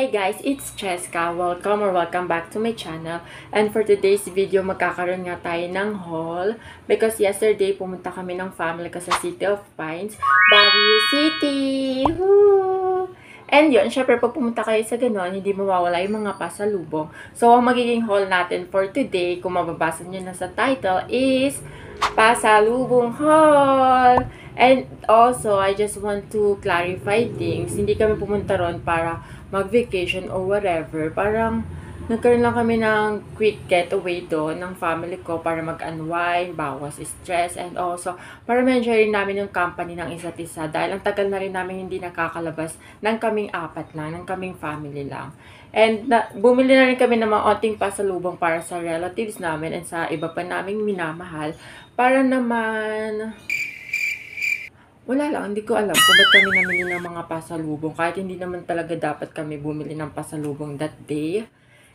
Hi guys, it's Cheska. Welcome back to my channel. And for today's video, magkakaroon nga tayo ng haul. Because yesterday, pumunta kami ng family ko sa City of Pines, Baguio City! Woo! And yun, syempre pag pumunta kayo sa ganon, hindi mawawala yung mga pasalubong. So, ang magiging haul natin for today, kung mababasa nyo na sa title, is pasalubong haul! And also, I just want to clarify things. Hindi kami pumunta ron para mag-vacation or whatever. Parang nagkaroon lang kami ng quick getaway doon ng family ko para mag-unwind, bawas stress, and also para ma-enjoy rin namin yung company ng isa't isa. Dahil ang tagal na rin namin hindi nakakalabas ng kaming apat lang, ng kaming family lang. And bumili na rin kami ng mga onting pasalubong para sa relatives namin and sa iba pa naming minamahal para naman... Wala lang, hindi ko alam kung ba't kami namili ng mga pasalubong. Kahit hindi naman talaga dapat kami bumili ng pasalubong that day.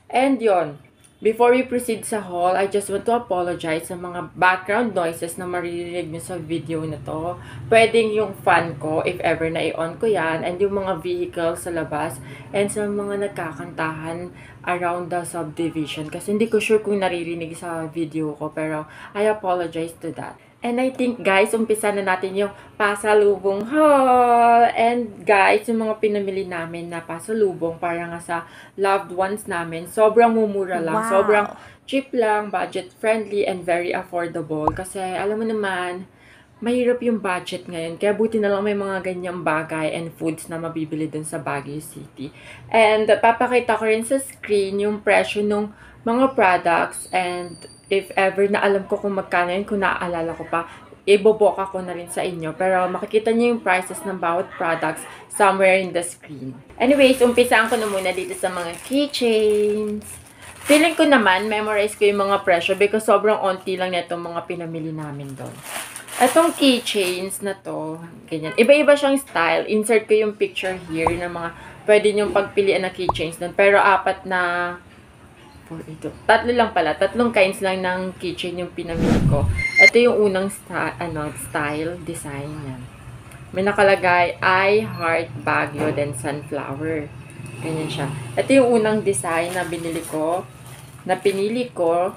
And yon, before we proceed sa haul, I just want to apologize sa mga background noises na maririnig nyo sa video na to. Pwedeng yung fan ko, if ever na i-on ko yan, and yung mga vehicles sa labas, and sa mga nagkakantahan around the subdivision. Kasi hindi ko sure kung naririnig sa video ko, pero I apologize to that. And I think, guys, umpisa na natin yung pasalubong haul. And guys, yung mga pinamili namin na pasalubong para nga sa loved ones namin, sobrang mumura lang. Wow. Sobrang cheap lang, budget friendly, and very affordable. Kasi alam mo naman, mahirap yung budget ngayon. Kaya buti na lang may mga ganyang bagay and foods na mabibili dun sa Baguio City. And papakita ko rin sa screen yung presyo ng mga products, and if ever na alam ko kung magkano yun, kung naaalala ko pa, iboboka ko na rin sa inyo. Pero makikita niyo yung prices ng bawat products somewhere in the screen. Anyways, umpisaan ko na muna dito sa mga keychains. Feeling ko naman, memorize ko yung mga presyo because sobrang onti lang na itong mga pinamili namin doon. Itong keychains na to, ganyan. Iba-iba siyang style. Insert ko yung picture here ng mga pwede nyong pagpilian na keychains doon. Pero apat na... ito. Tatlo lang pala. Tatlong kinds lang ng keychain yung pinamili ko. Ito yung unang style, design yan. May nakalagay, I Heart Baguio, then Sunflower. Ganyan siya. Ito yung unang design na pinili ko.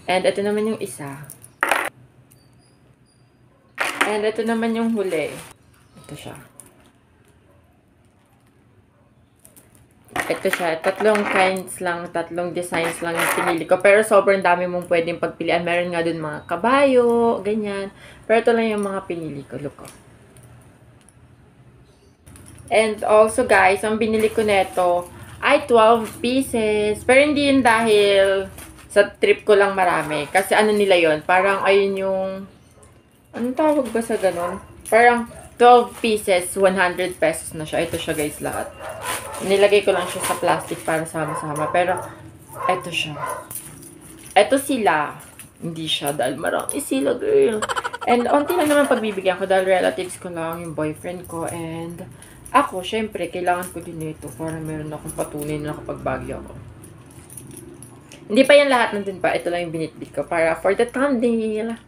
And ito naman yung isa. And ito naman yung huli. Ito siya. Ito siya, tatlong kinds lang, tatlong designs lang yung pinili ko. Pero sobrang dami mong pwedeng pagpilian. Meron nga dun mga kabayo, ganyan. Pero ito lang yung mga pinili ko. Look. And also guys, ang binili ko neto ay 12 pieces. Pero hindi yun dahil sa trip ko lang marami. Kasi ano nila yon, parang ayun yung... Anong tawag ba sa ganun? Parang 12 pieces, 100 pesos na siya. Ito siya guys lahat. Nilagay ko lang siya sa plastic para sama-sama. Pero, eto siya. Eto sila. Hindi siya dahil marami sila, girl. And, onti lang naman pagbibigyan ko dahil relatives ko lang, yung boyfriend ko. And, ako, syempre, kailangan ko din ito para meron akong patunay na nakapagbagyo ako. Hindi pa yan lahat nandun pa. Ito lang yung binitbit ko para for the thumbnail.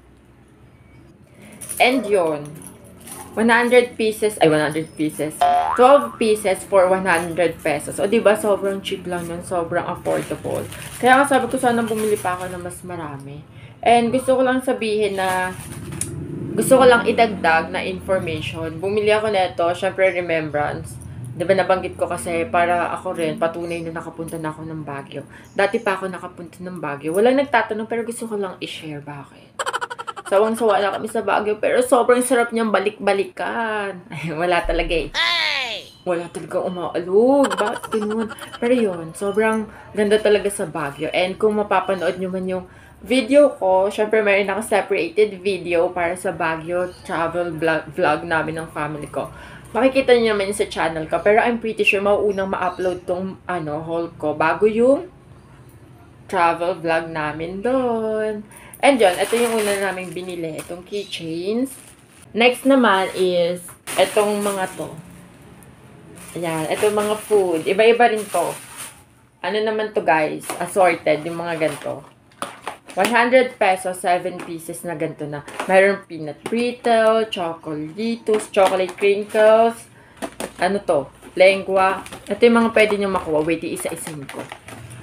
And yun. 100 pieces, ay 100 pieces, 12 pieces for 100 pesos. O diba, sobrang cheap lang yun, sobrang affordable. Kaya nga sabi ko, sana bumili pa ako na mas marami. And gusto ko lang sabihin na, gusto ko lang idagdag na information. Bumili ako nito, syempre remembrance. Diba nabanggit ko kasi para ako rin, patunay na nakapunta na ako ng Baguio. Dati pa ako nakapunta ng Baguio. Walang nagtatanong pero gusto ko lang i-share bakit. Sawang-sawa na kami sa Baguio, pero sobrang sarap niyang balik-balikan. Ay, wala talaga eh. Wala talaga umaalog. Bakit ganun? Pero yun, sobrang ganda talaga sa Baguio. And kung mapapanood nyo man yung video ko, syempre mayroon ako separated video para sa Baguio travel vlog namin ng family ko. Makikita nyo naman sa channel ko. Pero I'm pretty sure mauunang ma-upload tong haul ko bago yung travel vlog namin doon. And yun, ito yung una naming binili. Itong keychains. Next naman is, itong mga to. Ayan, itong mga food. Iba-iba rin to. Ano naman to guys? Assorted, yung mga ganito. 100 pesos, 7 pieces na ganito na. Mayroon peanut brittle, chocolates, chocolate crinkles. Ano to? lengua. Ito yung mga pwede nyo makuha. Wait, isa-isahin ko.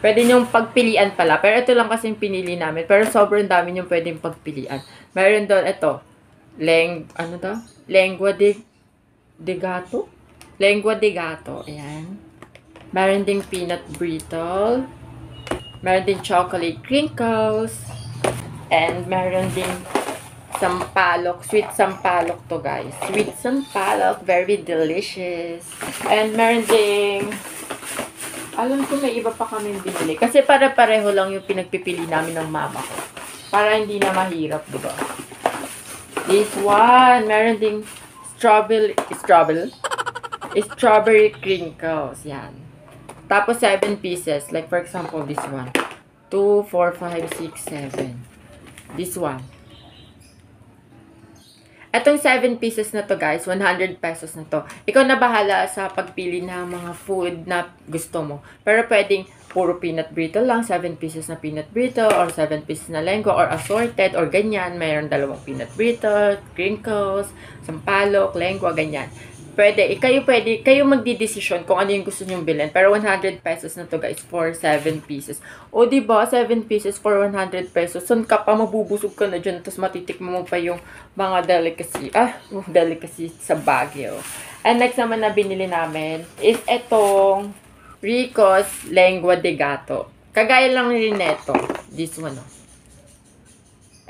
Pwede nyo pagpilian pala. Pero ito lang kasi yung pinili namin. Pero sobrang dami nyo pwedeng pagpilian. Meron doon, ito. Ano daw? Lengua de gato? Lengua de gato. Ayan. Meron ding peanut brittle. Meron ding chocolate crinkles. And meron ding sampalok. Sweet sampalok to, guys. Sweet sampalok. Very delicious. And meron ding... Alam ko may iba pa kami binili. Kasi para-pareho lang yung pinagpipili namin ng mama ko. Para hindi na mahirap, diba? This one. Meron ding strawberry crinkles. Yan. Tapos 7 pieces. Like for example, this one. 2, 4, 5, 6, 7. This one. Etong 7 pieces na to, guys, 100 pesos na to. Ikaw na bahala sa pagpili ng mga food na gusto mo. Pero pwedeng puro peanut brittle lang, 7 pieces na peanut brittle, or 7 pieces na lengua, or assorted, or ganyan. Mayroon 2 peanut brittle, crinkles, sampalok, lengua, ganyan. Pwede, kayo magdidesisyon kung ano yung gusto nyong bilhin. Pero 100 pesos na to, guys, for 7 pieces. O, diba, 7 pieces for 100 pesos. Saan ka pa, mabubusog ka na dyan, tapos matitikman mo pa yung mga delicacy sa Baguio. And next naman na binili namin is etong Rico's Lengua de Gato. Kagaya lang rin neto. This one, oh.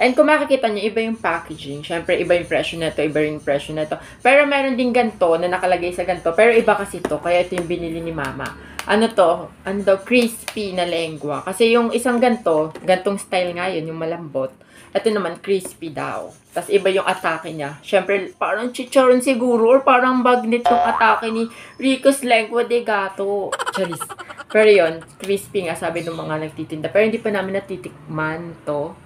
And kung makikita nyo, iba yung packaging. Siyempre, iba yung presyo nito, iba yung presyo nito. Pero meron din ganito na nakalagay sa ganito. Pero iba kasi to, kaya ito yung binili ni mama. Ano to? Ano daw? Crispy na lengua. Kasi yung isang gantong style nga yun, yung malambot. Ito naman, crispy daw. Tapos iba yung atake niya. Siyempre, parang chicharon siguro or parang bagnet yung atake ni Rico's Lengua de Gato. Charis. Pero yun, crispy nga, sabi ng mga nagtitinda. Pero hindi pa namin natitikman to.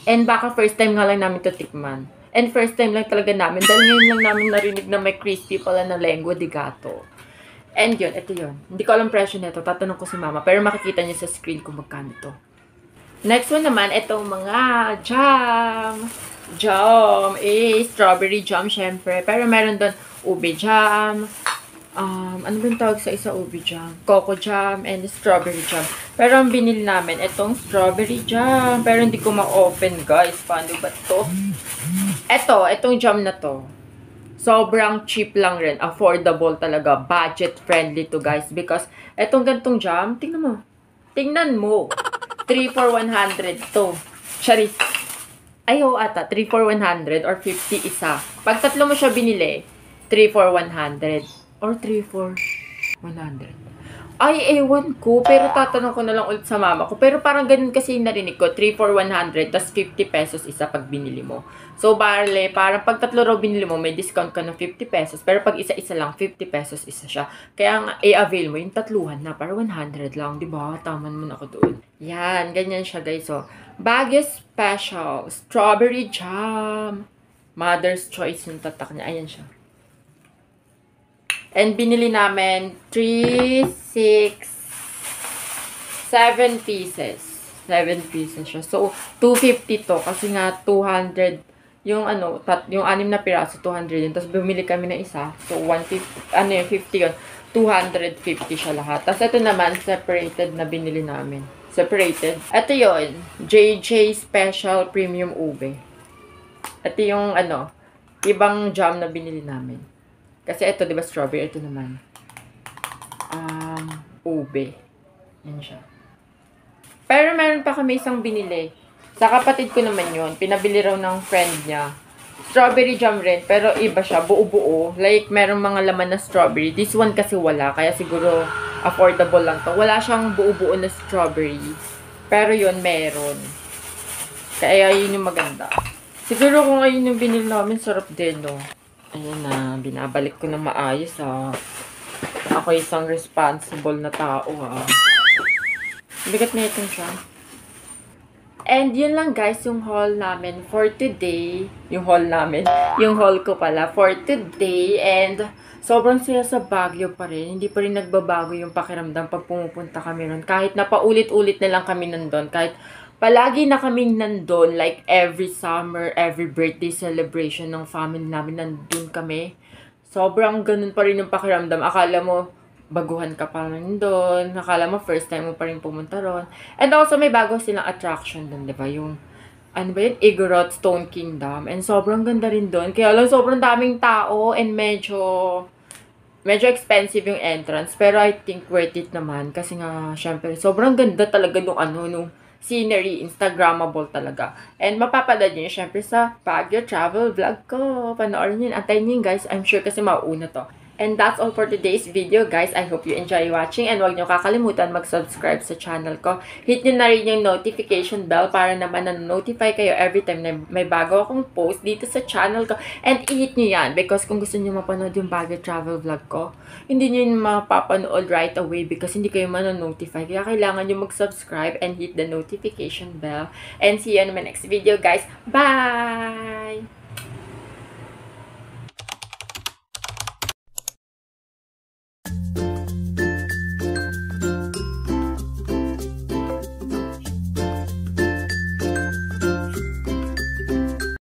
And baka first time nga lang namin to tikman. And first time lang talaga namin. Dahil ngayon lang namin narinig na may crispy pala na lengua de gato. And yun, ito yun. Hindi ko alam presyo nito. Tatanong ko si mama. Pero makikita niyo sa screen kung magkano to. Next one naman, itong mga jam. Jam. Strawberry jam syempre. Pero meron doon ube jam. Ano ba yung tawag sa isa ube jam? Coco jam and strawberry jam. Pero ang binili namin, itong strawberry jam. Pero hindi ko ma-open, guys. Paano ba to? Itong jam na to. Sobrang cheap lang rin. Affordable talaga. Budget friendly to, guys. Because itong gantong jam, tingnan mo. Tingnan mo. 3 for 100 to. Charis. Ayaw ata. 3 for 100 or 50 isa. Pag tatlo mo siya binili, 3 for 100. Or 3 for 100. Ay, ewan ko. Pero tatanong ko na lang ulit sa mama ko. Pero parang ganun kasi yung narinig ko. 3 for 100. Tas 50 pesos isa pag binili mo. So, bale, parang pag tatlo raw binili mo, may discount ka ng 50 pesos. Pero pag isa-isa lang, 50 pesos isa siya. Kaya nga, i-avail mo yung tatluhan na. Para 100 lang. Diba? Taman mo na ako doon. Yan. Ganyan siya, guys. So, Baguio Special. Strawberry Jam. Mother's Choice yung tatak niya. Ayan siya. And binili namin 3, 6, 7 pieces. 7 pieces siya. So, 250 to. Kasi nga, 200. Yung yung 6 na piraso, 200 yun. Tapos bumili kami ng isa. So, 150, 50 yun. 250 siya lahat. Tapos ito naman, separated na binili namin. Separated. Ito yun. JJ Special Premium Ube. Ito yung, ibang jam na binili namin. Kasi ito, di ba, strawberry. Ito naman. Ube. Yan siya. Pero meron pa kami isang binili. Sa kapatid ko naman yun. Pinabili raw ng friend niya. Strawberry jam rin. Pero iba siya. Buo-buo. Like, meron mga laman na strawberry. This one kasi wala. Kaya siguro affordable lang to. Wala siyang buo-buo na strawberry. Pero yun, meron. Kaya yun yung maganda. Siguro kung ayun yung binili namin, sarap din, no? Ayan na, binabalik ko na maayos, Ako isang responsible na tao, Bigat na itong siya. And yun lang, guys, yung haul namin for today. Yung haul ko pala for today. And sobrang saya sa Baguio pa rin. Hindi pa rin nagbabago yung pakiramdam pag pumupunta kami nun. Kahit na paulit-ulit na lang kami nandun. Kahit palagi na kaming nandun, like every summer, every birthday celebration ng family namin, nandun kami. sobrang ganun pa rin yung pakiramdam. Akala mo, baguhan ka pa rin doon. Akala mo, first time mo pa rin pumunta ron. And also, may bago silang attraction doon, di ba? Yung, ano ba yun? Igorot Stone Kingdom. And sobrang ganda rin doon. Kaya lang, sobrang daming tao and medyo expensive yung entrance. Pero I think worth it naman. Kasi nga, syempre, sobrang ganda talaga nung scenery, Instagrammable talaga. And mapapanood nyo yun, syempre, sa Baguio travel vlog ko. Panoorin yun. Antayin nyo yun, guys. I'm sure kasi mauuna to. And that's all for today's video, guys. I hope you enjoy watching. And huwag nyo kakalimutan mag-subscribe sa channel ko. Hit nyo na rin yung notification bell para naman na-notify kayo every time na may bago akong post dito sa channel ko. And i-hit nyo yan because kung gusto nyo mapanood yung Baguio travel vlog ko, hindi nyo yun mapapanood right away because hindi kayo man-notify. Kaya kailangan nyo mag-subscribe and hit the notification bell. And see you in my next video, guys. Bye!